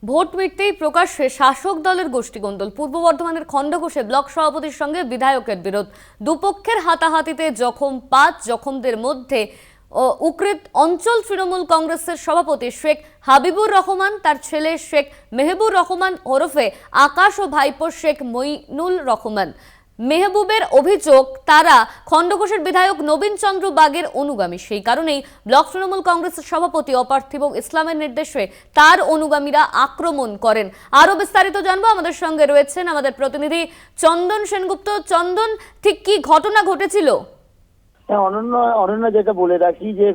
Vote মিটতেই প্রকাশ্যে শাসক দলের গোষ্ঠীকন্দল। পূর্ব বর্ধমানের খণ্ডঘোষে ব্লক সভাপতির সঙ্গে বিধায়কের বিরোধ। দুপক্ষের হাতাহাতিতে জখম ৫ জখমদের মধ্যে উকৃত অঞ্চল তৃণমূল কংগ্রেসের সভাপতি শেখ হাবিবুর রহমান, তার ছেলে শেখ মেহবুর রহমান ওরফে আকাশ ও ভাইপো শেখ মইনুল রহমান। মেহবুবের অভিযোগ, তারা খণ্ডঘোষের বিধায়ক নবীন চন্দ্র বাগের অনুগামী। সেই কারণেই ব্লক তৃণমূল কংগ্রেসের সভাপতি অপার্থিব ইসলামের নির্দেশে তার অনুগামীরা আক্রমণ করেন। আরো বিস্তারিত জানবো, আমাদের সঙ্গে রয়েছেন আমাদের প্রতিনিধি চন্দন সেনগুপ্ত। চন্দন, ঠিক কি ঘটনা ঘটেছিল? অনন্য যেটা বলে রাখি যে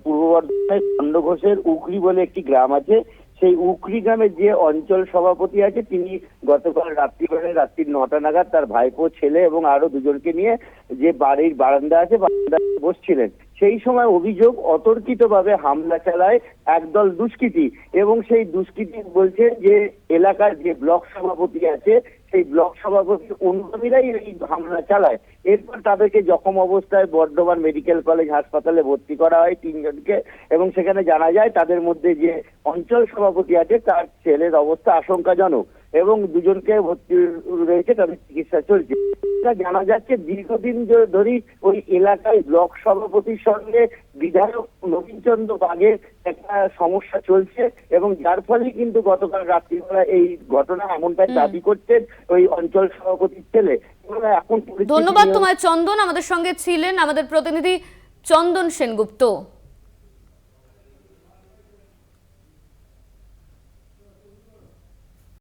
পূর্ব বর্ধমানের খণ্ডঘোষের উকরি বলে একটি গ্রাম আছে। সেই উকরি গ্রামের যে অঞ্চল সভাপতি আছে, তিনি গতকাল রাত্রি ৯টা নাগাদ তার ভাইপো, ছেলে এবং আরো দুজনকে নিয়ে যে বাড়ির বারান্দা আছে, বারান্দায় বসছিলেন। সেই সময় অভিযোগ, অতর্কিতভাবে হামলা চালায় একদল দুষ্কৃতী, এবং সেই দুষ্কৃতী বলছে যে এলাকার যে ব্লক সভাপতি আছে, সেই ব্লক সভাপতির অনুগামীরাই এই হামলা চালায়। এরপর তাদেরকে জখম অবস্থায় বর্ধমান মেডিকেল কলেজ হাসপাতালে ভর্তি করা হয় ৩ জনকে, এবং সেখানে জানা যায় তাদের মধ্যে যে অঞ্চল সভাপতি আছে তার ছেলের অবস্থা আশঙ্কাজনক, এবং দুজনকে ভর্তি রয়েছে, তাদের চিকিৎসা চলছে। জানা যাচ্ছে দীর্ঘদিন ধরেই ওই এলাকায় ব্লক সভাপতির সঙ্গে বিধায়ক নবীন চন্দ্র বাগের একটা সমস্যা চলছে, এবং যার ফলে কিন্তু গতকাল রাত্রিবেলা এই ঘটনা এমনটাই দাবি করছেন ওই অঞ্চল সভাপতির ছেলে। ধন্যবাদ তোমায় চন্দন, আমাদের সঙ্গে ছিলেন আমাদের প্রতিনিধি চন্দন সেনগুপ্ত।